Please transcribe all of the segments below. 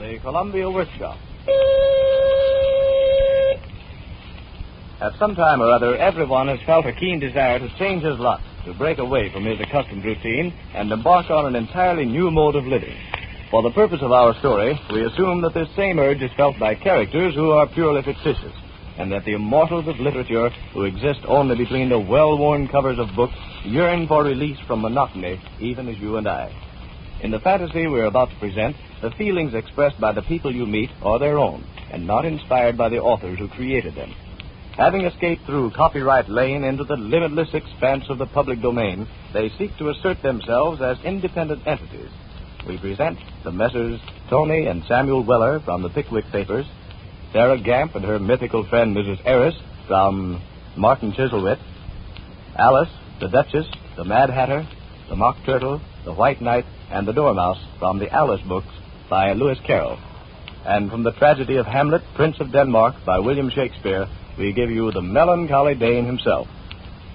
the Columbia Workshop. At some time or other, everyone has felt a keen desire to change his lot, to break away from his accustomed routine and embark on an entirely new mode of living. For the purpose of our story, we assume that this same urge is felt by characters who are purely fictitious, and that the immortals of literature, who exist only between the well-worn covers of books, yearn for release from monotony, even as you and I. In the fantasy we're about to present, the feelings expressed by the people you meet are their own, and not inspired by the authors who created them. Having escaped through Copyright Lane into the limitless expanse of the public domain, they seek to assert themselves as independent entities. We present the Messrs. Tony and Samuel Weller from the Pickwick Papers, Sarah Gamp and her mythical friend Mrs. Eris from Martin Chuzzlewit, Alice, the Duchess, the Mad Hatter, the Mock Turtle, the White Knight, and the Dormouse from the Alice books by Lewis Carroll. And from the tragedy of Hamlet, Prince of Denmark by William Shakespeare, we give you the melancholy Dane himself.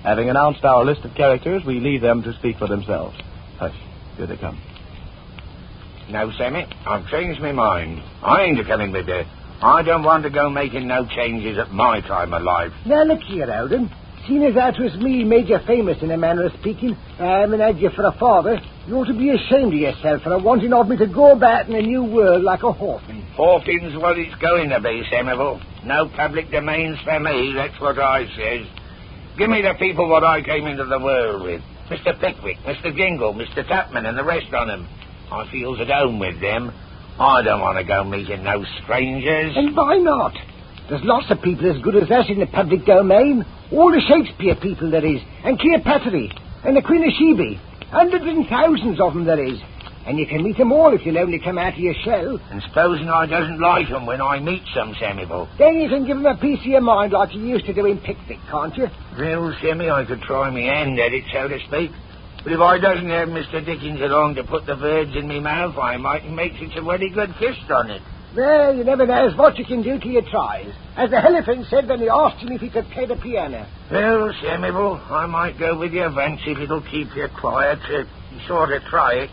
Having announced our list of characters, we leave them to speak for themselves. Hush, here they come. No, Sammy, I've changed my mind. I ain't a-coming with you. I don't want to go making no changes at my time of life. Now, look here, Alden. Seeing as that was me made you famous in a manner of speaking, and had you for a father, you ought to be ashamed of yourself for wanting of me to go about in a new world like a orphan. Orphan's what it's going to be, Samuel. No public domains for me, that's what I says. Give me the people what I came into the world with. Mr. Pickwick, Mr. Jingle, Mr. Tupman, and the rest on them. I feels at home with them. I don't want to go meeting no strangers. And why not? There's lots of people as good as us in the public domain. All the Shakespeare people there is, and Cleopatra, and the Queen of Sheba. Hundreds and thousands of them there is. And you can meet them all if you'll only come out of your shell. And supposing I doesn't like them when I meet some, Samuel? Then you can give them a piece of your mind like you used to do in Pickwick, can't you? Well, Sammy, I could try my hand at it, so to speak. But if I doesn't have Mr. Dickens along to put the words in me mouth, I mightn't make such a very good fist on it. Well, you never knows what you can do till you tries. As the elephant said when they asked him if he could play the piano. Well, Samuel, I might go with you, Vance, if it'll keep you quiet to sort of try it.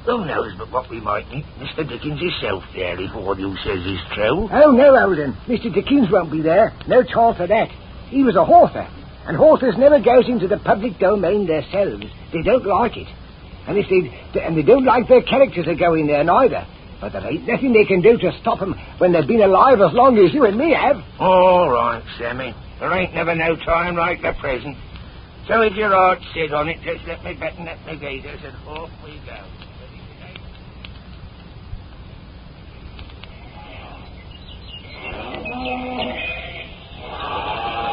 Who knows but what we might meet Mr. Dickens himself there if all you says is true. Oh, no, Alden. Mr. Dickens won't be there. No chance of that. He was a author. And authors never goes into the public domain themselves. They don't like it. And they don't like their characters are going there neither. But there ain't nothing they can do to stop them when they've been alive as long as you and me have. All right, Sammy. There ain't never no time like the present. So if your heart set on it, just let me button up my gaiters and off we go.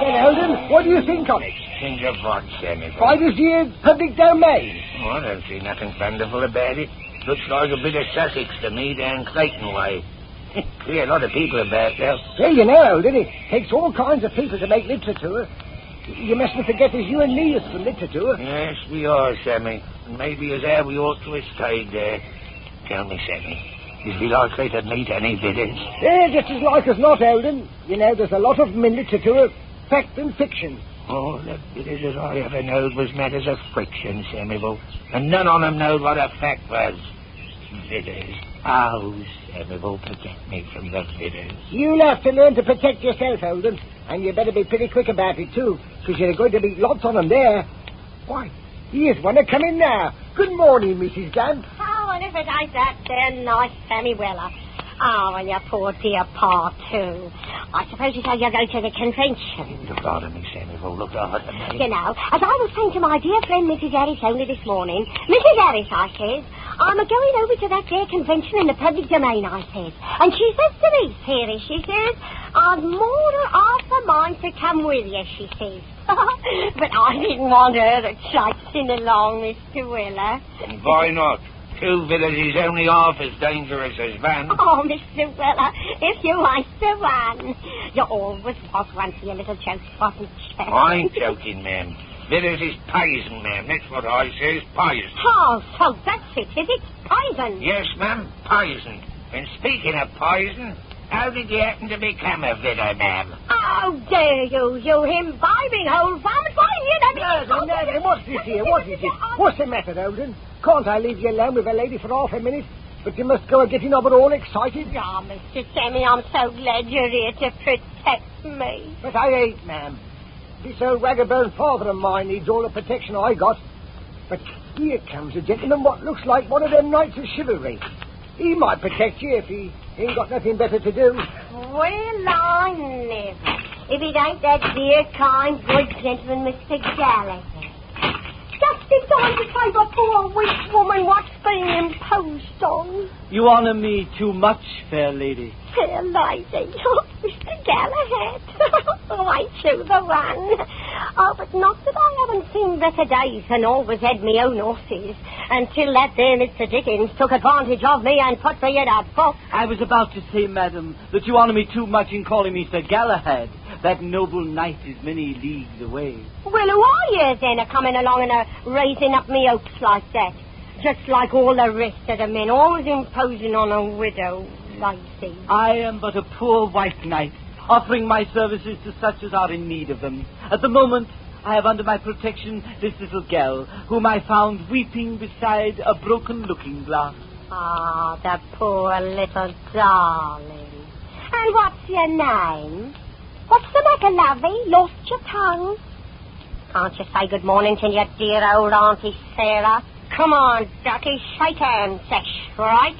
Then, Alden, what do you think of it? Think of what, Sammy? Why does the public domain? Oh, I don't see nothing wonderful about it. Looks like a bit of Sussex to me down Clayton way. See a lot of people about there. Well, you know, Alden, it takes all kinds of people to make literature. You mustn't forget there's you and me is from literature. Yes, we are, Sammy. And maybe as how we ought to have stayed there. Tell me, Sammy, is we likely to meet any bidders? Yeah, just as like as not, Alden. You know, there's a lot of them in literature, fact and fiction. Oh, the bidders as I ever knowed was matters of friction, Samuel. And none on them knowed what a fact was. Bidders. Oh, Samuel, protect me from the bidders. You'll have to learn to protect yourself, Alden. And you better be pretty quick about it, too, because you're going to meet lots on them there. Why, here's one a-coming now. Good morning, Mrs. Gamp. Oh, and if it ain't that there nice Sammy Weller. Oh, and your poor dear pa, too. I suppose you say you're going to the convention. Look after me, Samuel. Look after me. You know, as I was saying to my dear friend Mrs. Harris only this morning, Mrs. Harris, I says, I'm a-going over to that there convention in the public domain, I says. And she says to me, Sarah, she says, I've more than half a mind to come with you, she says. But I didn't want her to chasing along, Mr. Weller. And why not? Two villas is only half as dangerous as one. Oh, Mr. Weller, if you ain't the one. You always was one for your little jokes, wasn't you? I ain't joking, ma'am. Villas is poison, ma'am. That's what I says, poison. Oh, so that's it, is it? Poison? Yes, ma'am, poison. And speaking of poison, how did you happen to become a villa, ma'am? How dare you imbibing old vomit? Why, you Now, what's this here? What is it? What's the matter, Alden? Can't I leave you alone with a lady for half a minute? But you must go a getting up and all excited. Ah, Mr. Sammy, I'm so glad you're here to protect me. But I ain't, ma'am. This old ragabone father of mine needs all the protection I got. But here comes a gentleman what looks like one of them knights of chivalry. He might protect you if he ain't got nothing better to do. Well, I never. If it ain't that dear, kind, good gentleman, Mr. Gallagher. Just in time to save a poor, weak woman what's being imposed on. You honor me too much, fair lady. Fair lady. Oh, Mr. Galahad. Oh, ain't you the one? Oh, but not that I haven't seen better days and always had me own horses until that there Mr. Dickens took advantage of me and put me in a box. I was about to say, madam, that you honor me too much in calling me Sir Galahad. That noble knight is many leagues away. Well, who are you then, coming along and raising up me hopes like that? Just like all the rest of the men, always imposing on a widow, lady. I am but a poor white knight, offering my services to such as are in need of them. At the moment, I have under my protection this little gal, whom I found weeping beside a broken looking-glass. Ah, the poor little darling. And what's your name? What's the matter, lovey? Lost your tongue? Can't you say good morning to your dear old Auntie Sarah? Come on, Ducky, shake hands, that's right.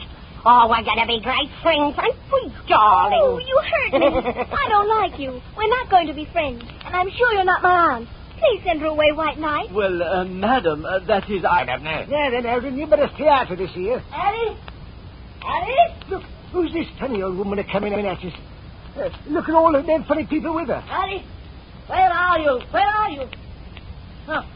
Oh, we're going to be great friends, aren't we, darling? Oh, you hurt me. I don't like you. We're not going to be friends. And I'm sure you're not my aunt. Please send her away, White Knight. Well, madam, that is... I don't know. Yeah, then, Eldon, you better stay out of this here. Alice? Alice? Look, who's this funny old woman coming in at us? Look at all of them funny people with her. Alice? Where are you? Where are you? Oh,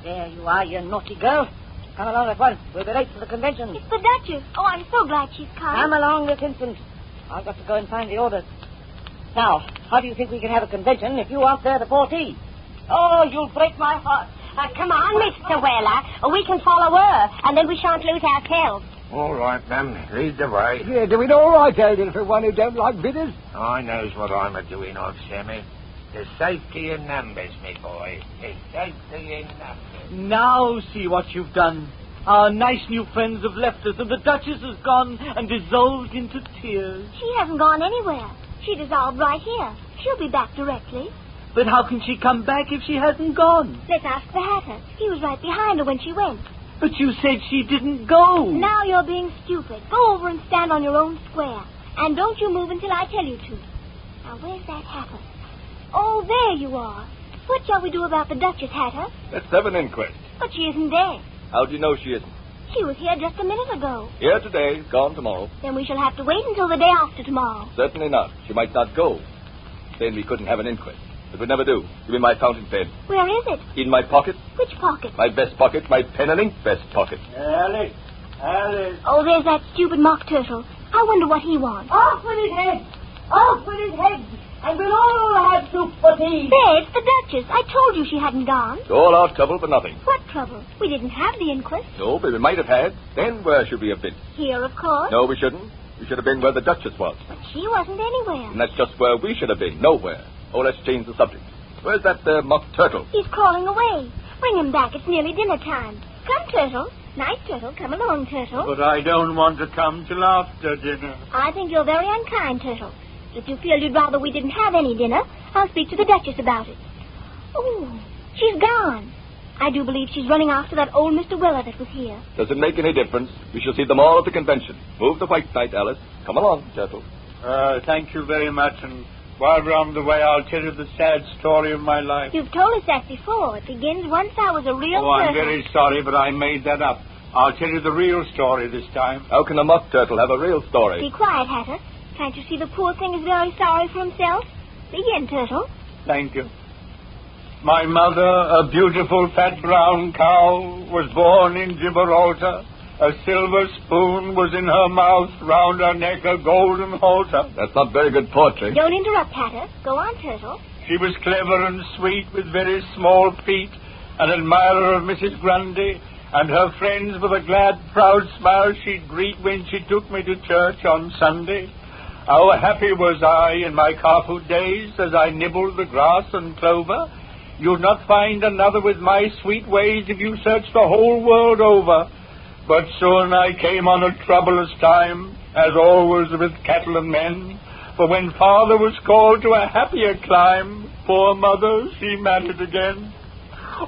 there you are, you naughty girl. Come along at once. We'll be late for the convention. It's the Duchess. Oh, I'm so glad she's come. Come along this instant. I've got to go and find the orders. Now, how do you think we can have a convention if you aren't there to pour tea? Oh, you'll break my heart. Come on, Mr. Weller. We can follow her, and then we shan't lose ourselves. All right, then. Lead the way. Yeah, doing all right, Eldon, for one who don't like bidders. I knows what I'm a-doing of, Sammy. There's safety in numbers, me boy. There's safety in numbers. Now see what you've done. Our nice new friends have left us, and the Duchess has gone and dissolved into tears. She hasn't gone anywhere. She dissolved right here. She'll be back directly. But how can she come back if she hasn't gone? Let's ask the Hatter. He was right behind her when she went. But you said she didn't go. Now you're being stupid. Go over and stand on your own square. And don't you move until I tell you to. Now, where's that Hatter? Oh, there you are. What shall we do about the Duchess, Hatter? Let's have an inquest. But she isn't there. How do you know she isn't? She was here just a minute ago. Here today, gone tomorrow. Then we shall have to wait until the day after tomorrow. Certainly not. She might not go. Then we couldn't have an inquest. It would never do. Give me my fountain pen. Where is it? In my pocket. Which pocket? My best pocket. My pen and ink best pocket. Alice. Oh, there's that stupid mock turtle. I wonder what he wants. Off with his head! Off with his head! And we'll all have soup for tea. There, it's the Duchess. I told you she hadn't gone. All our trouble for nothing. What trouble? We didn't have the inquest. No, but we might have had. Then where should we have been? Here, of course. No, we shouldn't. We should have been where the Duchess was. But she wasn't anywhere. And that's just where we should have been. Nowhere. Oh, let's change the subject. Where's that mock turtle? He's crawling away. Bring him back. It's nearly dinner time. Come, Turtle. Nice, Turtle. Come along, Turtle. But I don't want to come till after dinner. I think you're very unkind, Turtle. If you feel you'd rather we didn't have any dinner, I'll speak to the Duchess about it. Oh, she's gone. I do believe she's running after that old Mr. Weller that was here. Does it make any difference? We shall see them all at the convention. Move the White Knight, Alice. Come along, Turtle. Thank you very much, and while we're on the way, I'll tell you the sad story of my life. You've told us that before. It begins once I was a real Oh, I'm turtle. very sorry, but I made that up. I'll tell you the real story this time. How can a mock turtle have a real story? Be quiet, Hatter. Can't you see the poor thing is very sorry for himself? Begin, Turtle. Thank you. My mother, a beautiful fat brown cow, was born in Gibraltar. A silver spoon was in her mouth, round her neck a golden halter. That's not very good poetry. Don't interrupt, Hatter. Go on, Turtle. She was clever and sweet, with very small feet, an admirer of Mrs. Grundy, and her friends with a glad, proud smile she'd greet when she took me to church on Sunday. How happy was I in my calfhood days as I nibbled the grass and clover. You'd not find another with my sweet ways if you searched the whole world over. But soon I came on a troublous time, as always with cattle and men. For when father was called to a happier clime, poor mother, she married again.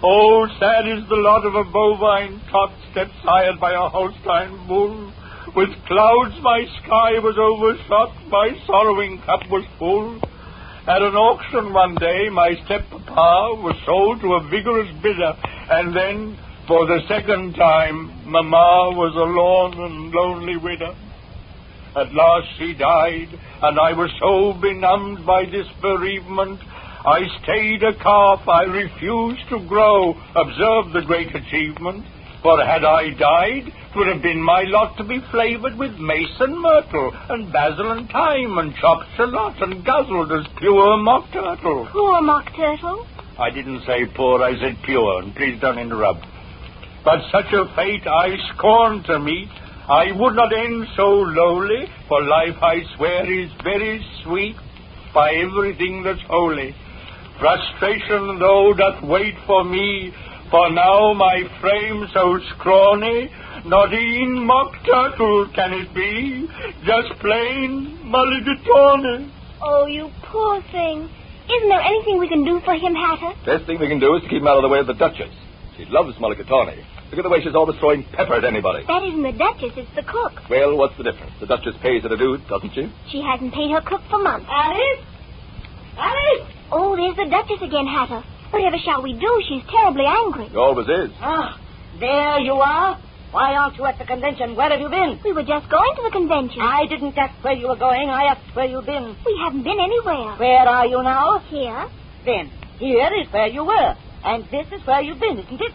Oh, sad is the lot of a bovine tot, stepped sired by a Holstein bull. With clouds my sky was overshot, my sorrowing cup was full. At an auction one day, my step-papa was sold to a vigorous bidder, and then, for the second time, Mamma was a lorn and lonely widow. At last she died, and I was so benumbed by this bereavement, I stayed a calf, I refused to grow. Observe the great achievement. For had I died, 'twould have been my lot to be flavoured with mace and myrtle, and basil and thyme, and chopped shallot, and guzzled as pure mock turtle. Poor mock turtle. I didn't say poor, I said pure, and please don't interrupt. But such a fate I scorn to meet. I would not end so lowly, for life, I swear, is very sweet by everything that's holy. Frustration, though, doth wait for me, for now my frame so scrawny, not e'en mock turtle can it be, just plain mulligatawny. Oh, you poor thing. Isn't there anything we can do for him, Hatter? Best thing we can do is to keep him out of the way of the Duchess. She loves mulligatawny. Look at the way she's always throwing pepper at anybody. That isn't the Duchess, it's the cook. Well, what's the difference? The Duchess pays her to do it, doesn't she? She hasn't paid her cook for months. Alice? Alice? Oh, there's the Duchess again, Hatter. Whatever shall we do? She's terribly angry. She always is. Ah, there you are. Why aren't you at the convention? Where have you been? We were just going to the convention. I didn't ask where you were going. I asked where you've been. We haven't been anywhere. Where are you now? Here. Then, here is where you were. And this is where you've been, isn't it?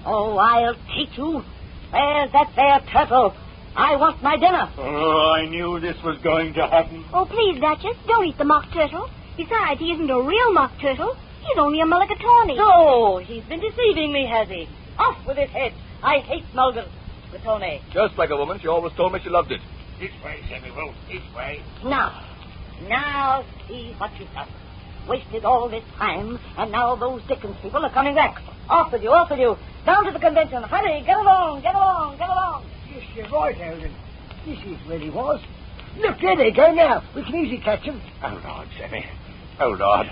Oh, I'll teach you. Where's that there turtle? I want my dinner. Oh, I knew this was going to happen. Oh, please, Duchess, don't eat the mock turtle. Besides, he isn't a real mock turtle. He's only a mulligatawny. So, he's been deceiving me, has he? Off with his head. I hate mulligatawny. Just like a woman, she always told me she loved it. This way, Samuel, this way. Now, see what you've done. Wasted all this time, and now those Dickens people are coming back. Off with you. Down to the convention. Hurry, get along. Yes, you're right, Eldon. This is where he was. Look, there they go now. We can easily catch him. Oh, Lord, Sammy. Oh, Lord.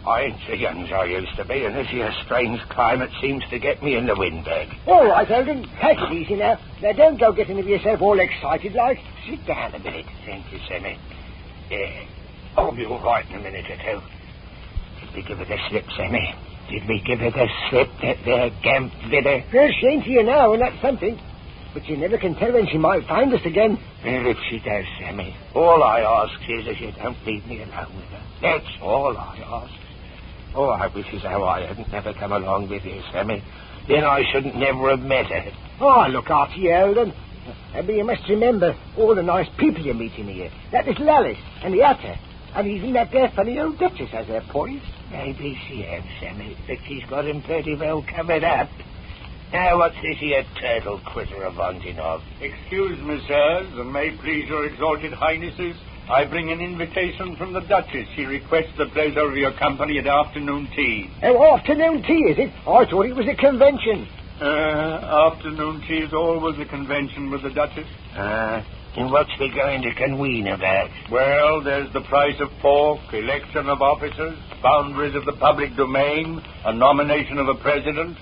I ain't so young as I used to be, and this here strange climate seems to get me in the windbag. All right, Eldon. Take it easy now. Now, don't go getting of yourself all excited like. Sit down a minute. Thank you, Sammy. Yeah. I'll be all right in a minute or two. Did we give her the slip, Sammy? Did we give her the slip, that there gamp bidder? Well, she ain't here now, and that's something. But you never can tell when she might find us again. Well, if she does, Sammy, all I ask is that you don't leave me alone with her. That's all I ask. Oh, I wish as how I hadn't never come along with you, Sammy. Then I shouldn't never have met her. Oh, look after you, Eldon. But you must remember all the nice people you're meeting here. That little Alice and the Hatter. And even that there funny old Duchess has her poise. Maybe she has, Sammy, but she's got him pretty well covered up. Now, what's this here turtle quitter a vaunting of? Excuse me, sirs, and may please your exalted highnesses, I bring an invitation from the Duchess. She requests the pleasure of your company at afternoon tea. Oh, afternoon tea, is it? I thought it was a convention. Afternoon tea is always a convention with the Duchess. And what's we going to convene about? Well, there's the price of pork, election of officers, boundaries of the public domain, a nomination of a president.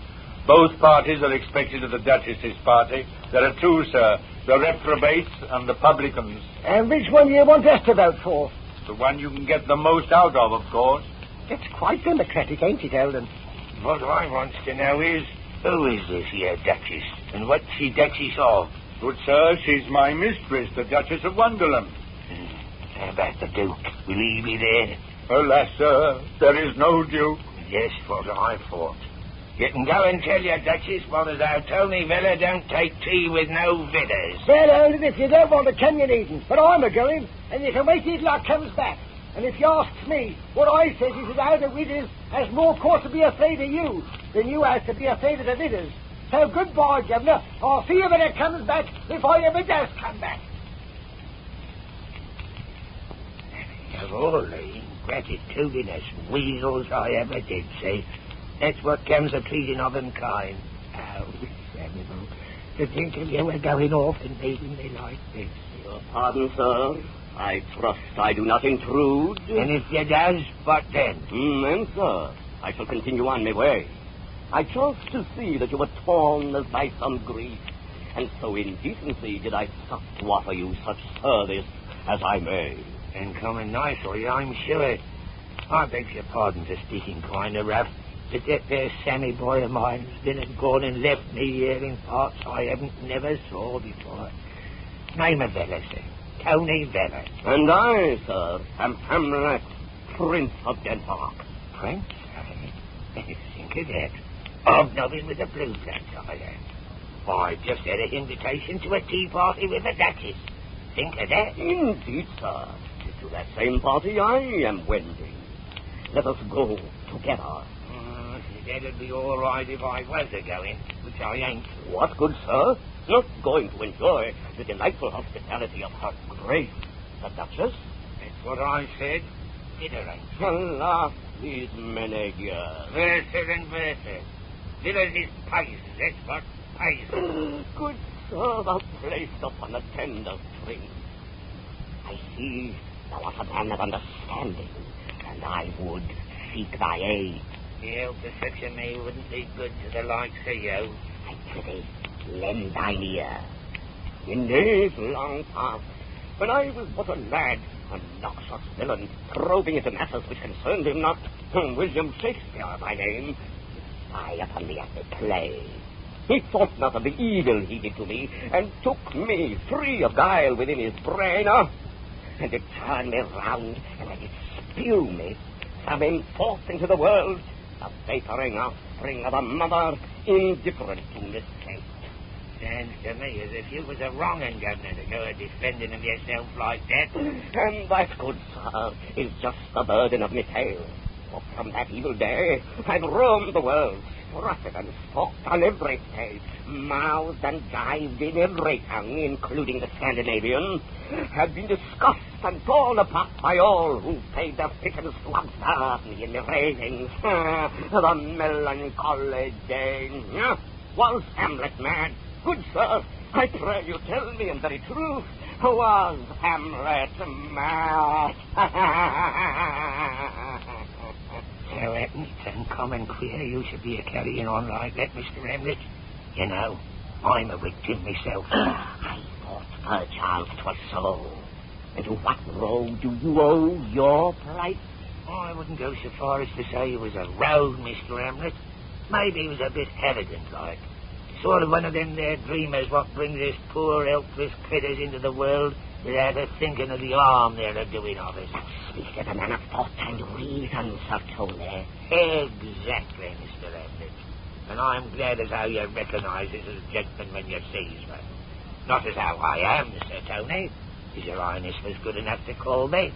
Both parties are expected at the Duchess's party. There are two, sir, the reprobates and the publicans. And which one do you want us to vote for? The one you can get the most out of course. That's quite democratic, ain't it, Eldon? What I wants to know is, who is this here Duchess? And what's she Duchess of? Good sir, she's my mistress, the Duchess of Wonderland. How about the Duke? Will he be there? Alas, sir, there is no Duke. Yes, what I thought. You can go and tell your Duchess what as our Tony Villa don't take tea with no vitters. Well, Eldon, if you don't want to come, you needn't. But I'm a-going, and you can wait till luck comes back. And if you ask me, what I says is that our widders has more cause to be afraid of you than you has to be afraid of the vitters. So goodbye, Governor. I'll see you when it comes back, if I ever does come back. Of all the ingratitudinous weasels I ever did see, that's what comes of pleasing of them kind. Oh, Samuel, to think of you were going off and leaving me like this. Your pardon, sir. I trust I do not intrude. And if you does, what then? Then, sir, I shall continue on my way. I chose to see that you were torn as by some grief, and so in decency did I stop to offer you such service as I may. And coming nicely, I'm sure. I beg your pardon for speaking kind of rough, but that there Sammy boy of mine's been and gone and left me here in parts I haven't never saw before. Name of Vella, sir. Tony Vella. And I, sir, am Hamlet, Prince of Denmark. Prince? Think of that. Hobnobbing with the blue bloods, I am. I just had an invitation to a tea party with the Duchess. Think of that. Indeed, sir. To that same party I am wending. Let us go together. That'd be all right if I was a-going, which I ain't. What good, sir? Not going to enjoy the delightful hospitality of her Grace, the Duchess? That's what I said. Dinner ain't. Alas, these many years. Verser and verser. Villas is pies, that's what. Pies. Good sir, thou placed upon a tender string. I see thou art a man of understanding, and I would seek thy aid. The help of such a me wouldn't be good to the likes of you. I prithee, lend thine ear. In days long past, when I was but a lad, a noxious villain, probing into matters which concerned him not, William Shakespeare by name, spy upon me at the play. He thought not of the evil he did to me, and took me free of guile within his brain, and it turned me round, and it spew me, coming forth into the world, the vaporing offspring of a mother indifferent to mistake. Sounds to me as if you was a wrong-un, Governor, to go a-defending of yourself like that. And that, good sir, is just the burden of my tale. For from that evil day, I've roamed the world, strutted and stalked on every stage, mouthed and dived in every tongue, including the Scandinavian, had been discussed and torn apart by all who paid their pittance to observe me in the ravings. The melancholy day. Was Hamlet mad? Good sir, I pray you tell me in very truth, was Hamlet mad? So it's uncommon queer you should be a-carrying on like that, Mr. Hamlet. You know, I'm a victim myself. I thought perchance 'twas so. And to what road do you owe your plight? I wouldn't go so far as to say he was a rogue, Mr. Hamlet. Maybe he was a bit arrogant, like. Sort of one of them there dreamers what brings us poor, helpless critters into the world without a thinking of the harm they're a-doing of us. Speak of a man of thought and reason, Sir Tony. Exactly, Mr. Hamlet. And I'm glad as how you recognise us as a gentleman when you sees one. Not as how I am, Sir Tony, as your Highness was good enough to call me,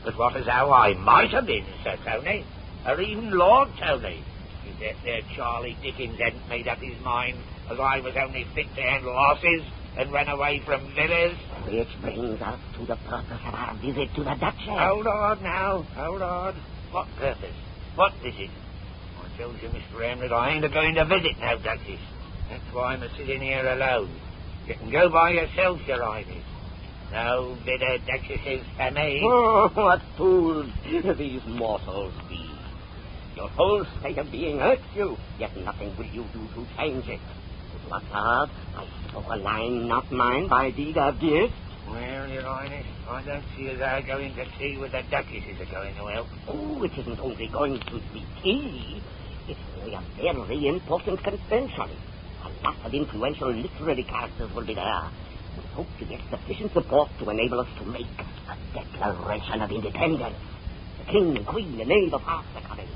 but what as how I might have been, Sir Tony, or even Lord Tony, if that there Charlie Dickens hadn't made up his mind as I was only fit to handle horses and run away from villas. Which brings us to the purpose of our visit to the Duchess. Hold on now, hold on. What purpose? What visit? I tells you, Mr. Hamlet, I ain't a-going to visit no Duchess. That's why I'm a-sitting here alone. You can go by yourself, your Highness. No bitter Duchesses for me. Oh, what fools these mortals be. Your whole state of being hurts you, yet nothing will you do to change it. What hard? I spoke a line not mine by deed of gift. Well, your Highness, I don't see as how going to tea with the Duchesses are going to help. Oh, it isn't only going to be tea. It's really a very important convention. A lot of influential literary characters will be there. We hope to get sufficient support to enable us to make a declaration of independence. The King, the Queen, the Knave of Hearts are coming.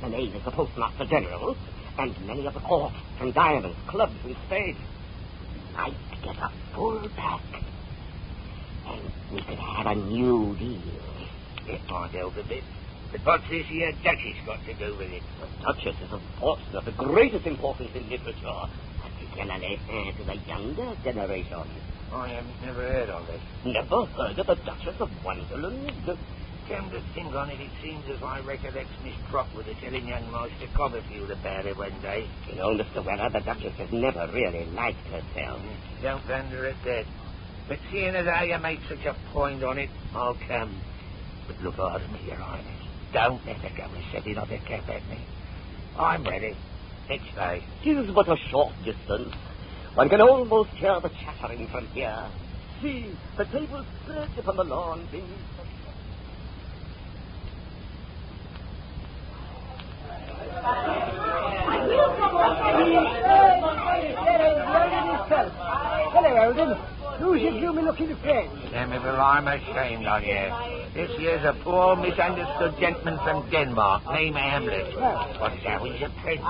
The Knave is the Postmaster General, and many of the court, and diamonds, clubs, and spades. We might get a full pack. And we could have a new deal. It might help a bit. But what's this here Duchess got to do with it? The Duchess is, of course, of the greatest importance in literature, particularly to the younger generation. I haven't never heard of it. Never heard of the Duchess of Wonderland? come to think on it, it seems as I recollect Miss Trotwood telling young Master Copperfield about it one day. You know, Mr. Weller, the Duchess has never really liked herself. Don't wonder at that. But seeing as how you make such a point on it, I'll come. But look hard at me, Your Highness. Don't let her go and setting up her cap at me. I'm ready. Next day. 'Tis but a short distance. One can almost hear the chattering from here. See, the tables spread upon the lawn beneath the... Hello, Eldon. Who's your gloomy-looking friend? Samuel, I'm ashamed on you. This here's a poor, misunderstood gentleman from Denmark, named Hamlet. What's that? He's a prince.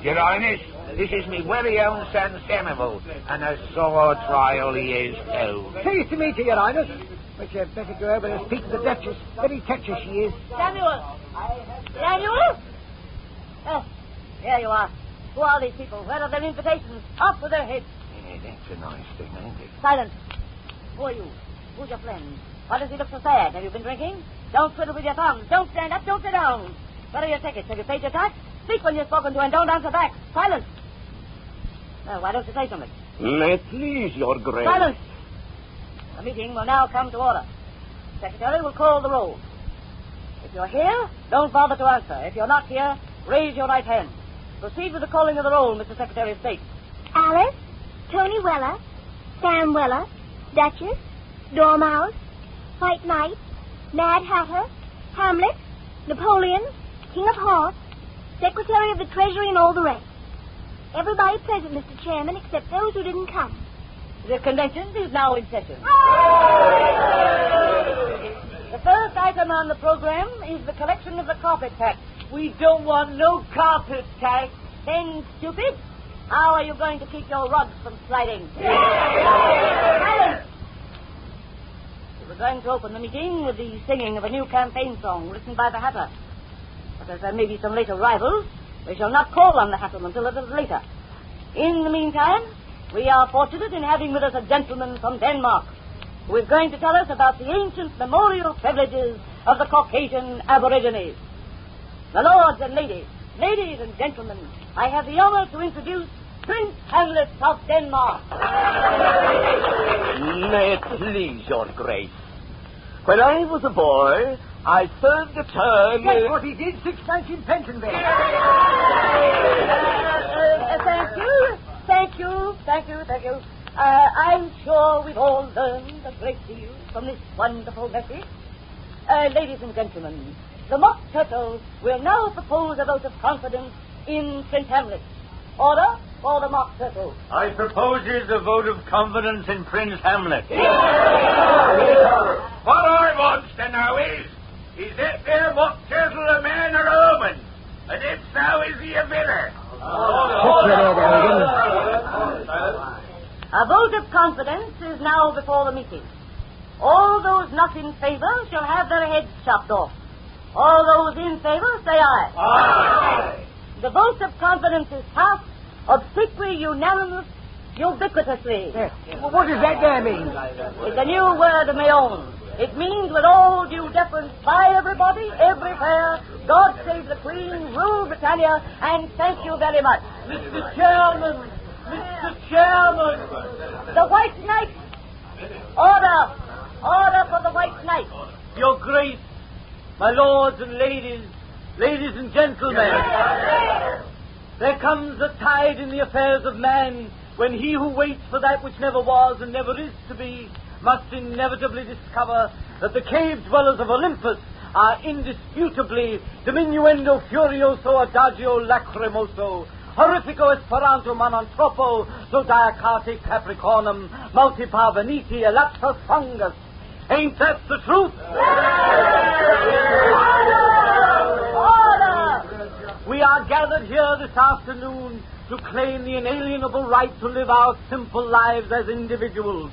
Your Highness, this is me very own son, Samuel, and a sore trial he is, too. Pleased to meet you, Your Highness. But you'd better go over and speak to the Duchess. Very touchy she is. Samuel! Samuel! Oh, here you are. Who are these people? Where are their invitations? Off with their heads. Yeah, that's a nice thing, ain't it? Silence. Who are you? Who's your friend? Why does he look so sad? Have you been drinking? Don't twiddle with your thumbs. Don't stand up. Don't sit down. What are your tickets? Have you paid your tax? Speak when you're spoken to and don't answer back. Silence. Well, why don't you say something? May it please your grace. Silence. The meeting will now come to order. The secretary will call the roll. If you're here, don't bother to answer. If you're not here, raise your right hand. Proceed with the calling of the roll, Mr. Secretary of State. Alice, Tony Weller, Sam Weller, Duchess, Dormouse, White Knight, Mad Hatter, Hamlet, Napoleon, King of Hearts, Secretary of the Treasury, and all the rest. Everybody present, Mr. Chairman, except those who didn't come. The convention is now in session. The first item on the program is the collection of the carpet tax. We don't want no carpet tax. Then, stupid, how are you going to keep your rugs from sliding? Silence! We were going to open the meeting with the singing of a new campaign song written by the Hatter. But as there may be some later rivals, we shall not call on the Hatter until a little later. In the meantime, we are fortunate in having with us a gentleman from Denmark who is going to tell us about the ancient memorial privileges of the Caucasian Aborigines. The lords and ladies and gentlemen, I have the honor to introduce Prince Hamlet of Denmark. May it please your grace. When I was a boy, I served a term... That's what he did, 6 nights in Pentonville. Thank you. I'm sure we've all learned a great deal from this wonderful message. Ladies and gentlemen, the Mock Turtle will now propose a vote of confidence in Prince Hamlet. Order for the Mock Turtle. I proposes a vote of confidence in Prince Hamlet. What I wants to know is that there Mock Turtle a man or a woman? And if so, is he a villain? A vote of confidence is now before the meeting. All those not in favor shall have their heads chopped off. All those in favor, say aye. Aye. The vote of confidence is passed, obsequious, unanimous, ubiquitously. What does that there mean? It's a new word of my own. It means with all due deference by everybody, everywhere, God save the Queen, rule Britannia, and thank you very much. Mr. Chairman! The White Knight! Order for the White Knight. Your Grace, my lords and ladies and gentlemen, there comes a tide in the affairs of man when he who waits for that which never was and never is to be must inevitably discover that the cave dwellers of Olympus are indisputably diminuendo furioso adagio lacrimoso, horrifico esperanto manantropo, zodiacate capricornum, multipar veniti elapsus fungus. Ain't that the truth? Order! We are gathered here this afternoon to claim the inalienable right to live our simple lives as individuals,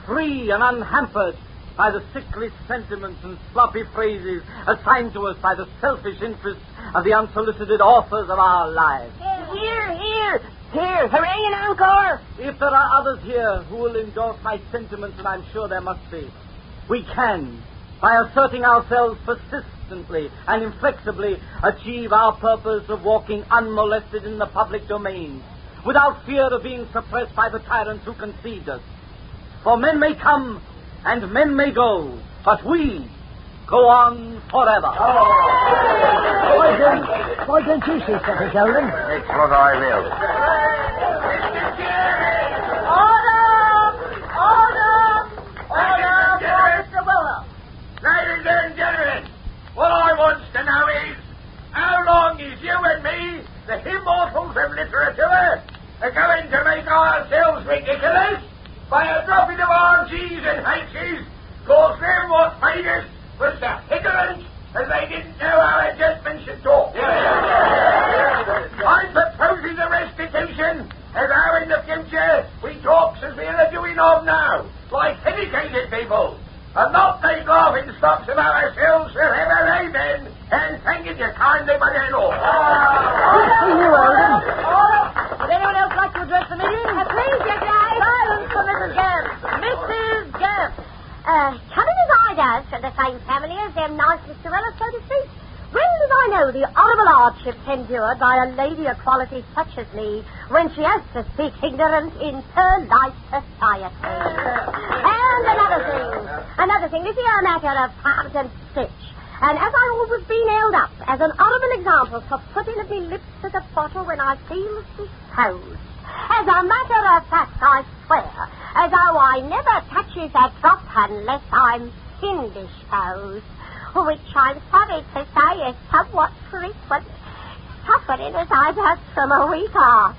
free and unhampered by the sickly sentiments and sloppy phrases assigned to us by the selfish interests of the unsolicited authors of our lives. Here, hooray and encore! If there are others here who will endorse my sentiments, and I'm sure there must be, we can, by asserting ourselves persistently and inflexibly, achieve our purpose of walking unmolested in the public domain, without fear of being suppressed by the tyrants who conceived us. For men may come and men may go, but we go on forever. Why don't you see something, Sheldon? It's what I will. Ladies and gentlemen, what I wants to know is, how long is you and me, the immortals of literature, are going to make ourselves ridiculous by a dropping of our G's and H's, cause them what made us was so ignorant as they didn't know how a gentleman should talk. I'm proposing the restitution as how in the future we talk as we are doing of now, like educated people, and not make laughing stocks of ourselves forever, amen, and thanking you kindly by the law. Would anyone else like to address the meeting? Please, yes, guys. Silence for Mrs. Gamp. Mrs. Gamp. Coming as I does from the same family as them nice Mr. Weller, so to speak. Well did I know the honourable hardships endured by a lady of quality such as me when she has to speak ignorant in polite society. And another thing, this is a matter of part and stitch. And as I always been held up as an honourable example for putting of me lips to the bottle when I feel disposed. As a matter of fact, I swear, as how I never touches a drop unless I'm indisposed, which I'm sorry to say is somewhat frequent, suffering as I does from a weak heart.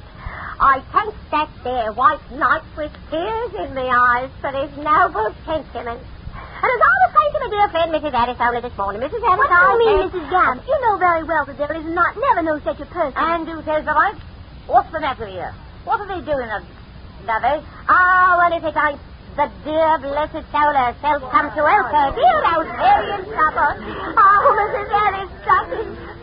I thank that there white knight with tears in my eyes for his noble sentiments. And as I was saying to my dear friend Mrs. Harris only this morning, Mrs. Harris, What do you mean, Mrs. Gamp? You know very well that there is never no such a person. And who says the right? What's the matter here? What are they doing, Lovey? Well, if it ain't the dear blessed soul herself come to help her, dear old Mary and supper. Mrs. Harris,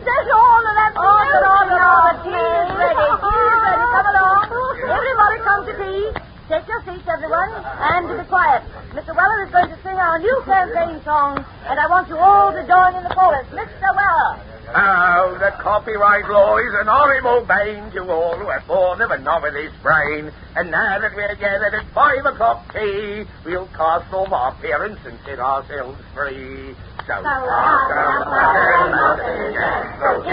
there's all of them. Order. Tea is ready. Come along. Everybody come to tea. Take your seats, everyone, and be quiet. Mr. Weller is going to sing our new campaign song, and I want you all to join in the chorus. Mr. Weller. Oh, the copyright law is an horrible bane to all who are born of a novelist's brain. And now that we're gathered at 5 o'clock tea, we'll cast off our appearance and set ourselves free. So, in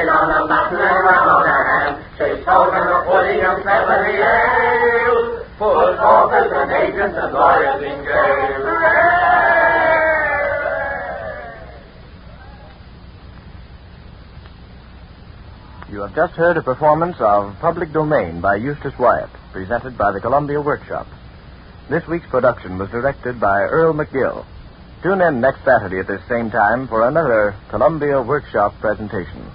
on the button around her hand, she's holding the pudding of Beverly Ale, full of authors and agents and lawyers in jail. You have just heard a performance of Public Domain by Eustace Wyatt, presented by the Columbia Workshop. This week's production was directed by Earl McGill. Tune in next Saturday at this same time for another Columbia Workshop presentation.